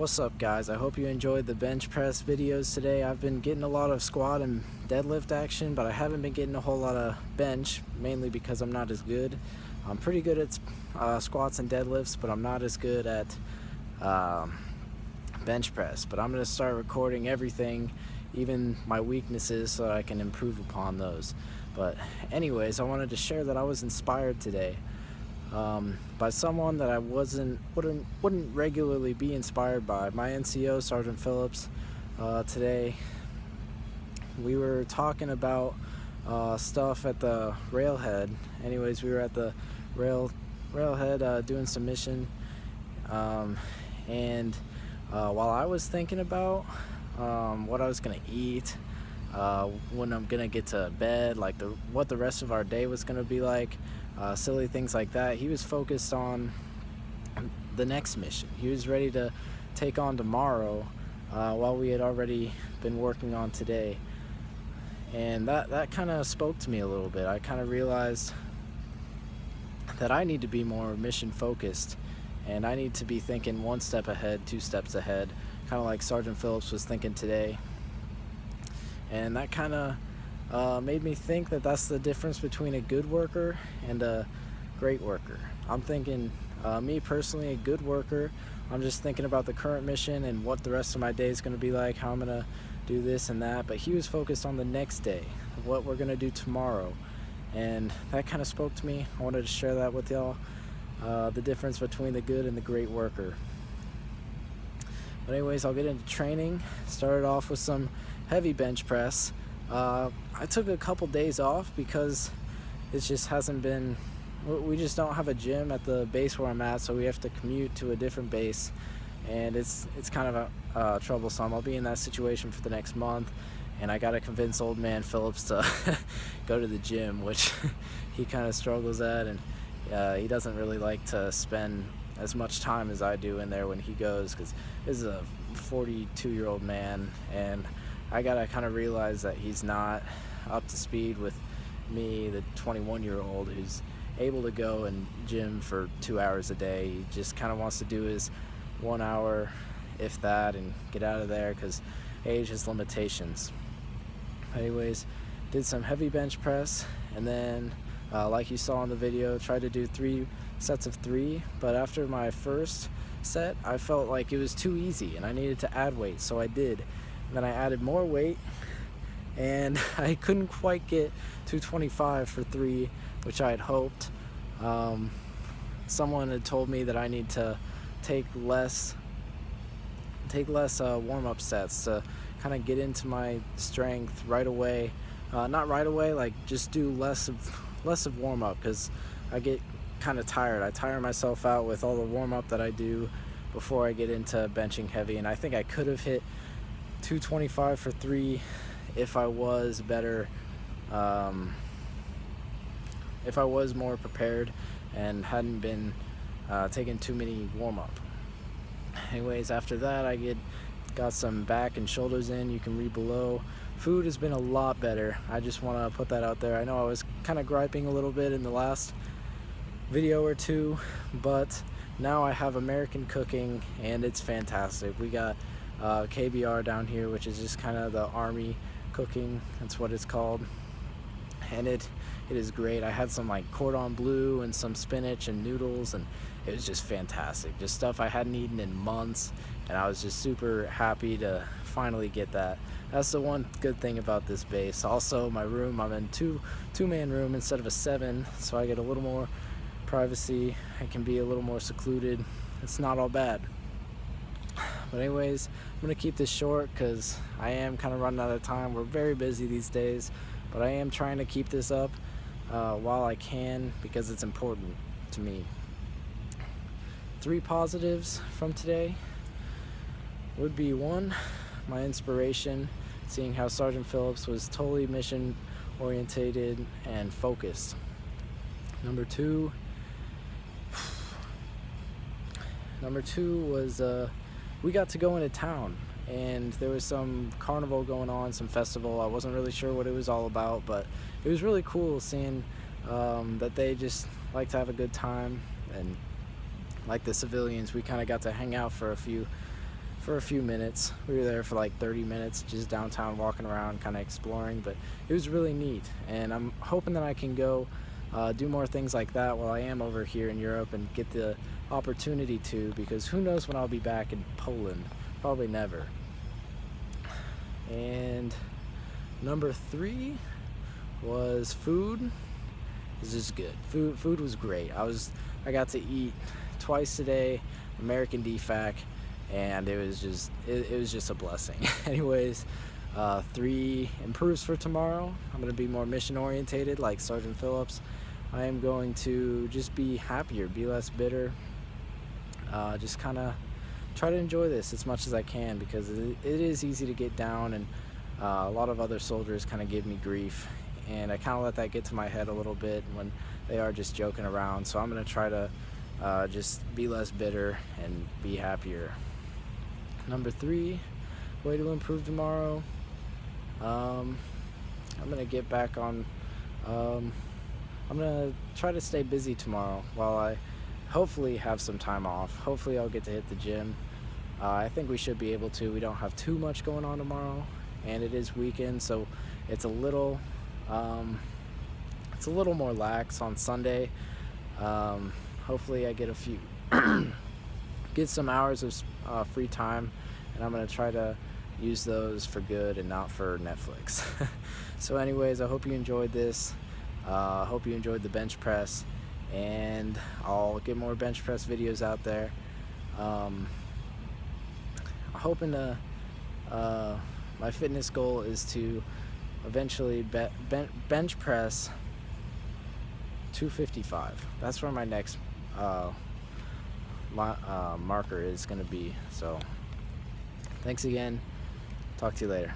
What's up, guys? I hope you enjoyed the bench press videos today. I've been getting a lot of squat and deadlift action, but I haven't been getting a whole lot of bench, mainly because I'm not as good. I'm pretty good at squats and deadlifts, but I'm not as good at bench press. But I'm going to start recording everything, even my weaknesses, so that I can improve upon those. But anyways, I wanted to share that I was inspired today by someone that I wouldn't regularly be inspired by. My NCO, Sergeant Phillips, today we were talking about stuff at the railhead. Anyways, we were at the railhead doing some mission, and while I was thinking about what I was gonna eat, when I'm gonna get to bed, like what the rest of our day was gonna be like, silly things like that, he was focused on the next mission. He was ready to take on tomorrow, while we had already been working on today. And that kind of spoke to me a little bit. I kind of realized that I need to be more mission focused, and I need to be thinking one step ahead, two steps ahead, kind of like Sergeant Phillips was thinking today. And that kind of made me think that that's the difference between a good worker and a great worker. I'm thinking, me personally, a good worker, I'm just thinking about the current mission and what the rest of my day is going to be like, how I'm going to do this and that. But he was focused on the next day, what we're going to do tomorrow. And that kind of spoke to me. I wanted to share that with y'all, the difference between the good and the great worker. But anyways, I'll get into training. Started off with some heavy bench press. I took a couple days off because it just hasn't been, we just don't have a gym at the base where I'm at, so we have to commute to a different base, and it's kind of troublesome. I'll be in that situation for the next month, and I gotta convince old man Phillips to go to the gym, which he kind of struggles at, and he doesn't really like to spend as much time as I do in there when he goes, because this is a 42-year-old man, and I gotta kind of realize that he's not up to speed with me, the 21-year-old, who's able to go and gym for 2 hours a day. He just kind of wants to do his 1 hour, if that, and get out of there, because age has limitations. Anyways, did some heavy bench press, and then like you saw in the video, tried to do 3 sets of 3, but after my first set I felt like it was too easy and I needed to add weight, so I did. And then I added more weight, and I couldn't quite get 225 for 3, which I had hoped. Someone had told me that I need to take less warm-up sets to kind of get into my strength right away. Not right away, like just do less of warm-up, because I get kind of tired. I tire myself out with all the warm-up that I do before I get into benching heavy, and I think I could have hit 225 for 3 if I was better, if I was more prepared and hadn't been taking too many warm-up. Anyways, after that I got some back and shoulders in. You can read below. Food has been a lot better. I just want to put that out there. I know I was kind of griping a little bit in the last video or two, but now I have American cooking, and it's fantastic. We got KBR down here, which is just kind of the army cooking. That's what it's called, and it is great. I had some like cordon bleu and some spinach and noodles, and it was just fantastic. Just stuff I hadn't eaten in months, and I was just super happy to finally get that. That's the one good thing about this base. Also, my room, I'm in two-man room instead of a 7, so I get a little more privacy. I can be a little more secluded. It's not all bad. But anyways, I'm gonna keep this short because I am kind of running out of time. We're very busy these days, but I am trying to keep this up while I can, because it's important to me. 3 positives from today would be: 1, my inspiration, seeing how Sergeant Phillips was totally mission orientated and focused. Number 2 was we got to go into town, and there was some carnival going on, some festival. I wasn't really sure what it was all about, but it was really cool seeing that they just like to have a good time, and like the civilians, we kind of got to hang out for a for a few minutes. We were there for like 30 minutes, just downtown walking around, kind of exploring, but it was really neat. And I'm hoping that I can go do more things like that while I am over here in Europe and get the opportunity to, because who knows when I'll be back in Poland. Probably never. And number 3 was food. It's just good. Food was great. I got to eat twice today, American DFAC, and it was just a blessing. Anyways, 3 improves for tomorrow. I'm gonna be more mission orientated, like Sergeant Phillips. I am going to just be happier, be less bitter, just kind of try to enjoy this as much as I can, because it is easy to get down, and a lot of other soldiers kind of give me grief, and I kind of let that get to my head a little bit when they are just joking around. So I'm going to try to just be less bitter and be happier. Number 3, way to improve tomorrow. I'm going to get back on, I'm going to try to stay busy tomorrow while I hopefully have some time off. Hopefully I'll get to hit the gym. I think we should be able to. We don't have too much going on tomorrow, and it is weekend, so it's a little more lax on Sunday. Hopefully I get a few get some hours of free time, and I'm gonna try to use those for good and not for Netflix. So anyways, I hope you enjoyed this. Hope you enjoyed the bench press, and I'll get more bench press videos out there. I'm hoping to my fitness goal is to eventually bench press 255. That's where my next marker is going to be. So thanks again. Talk to you later.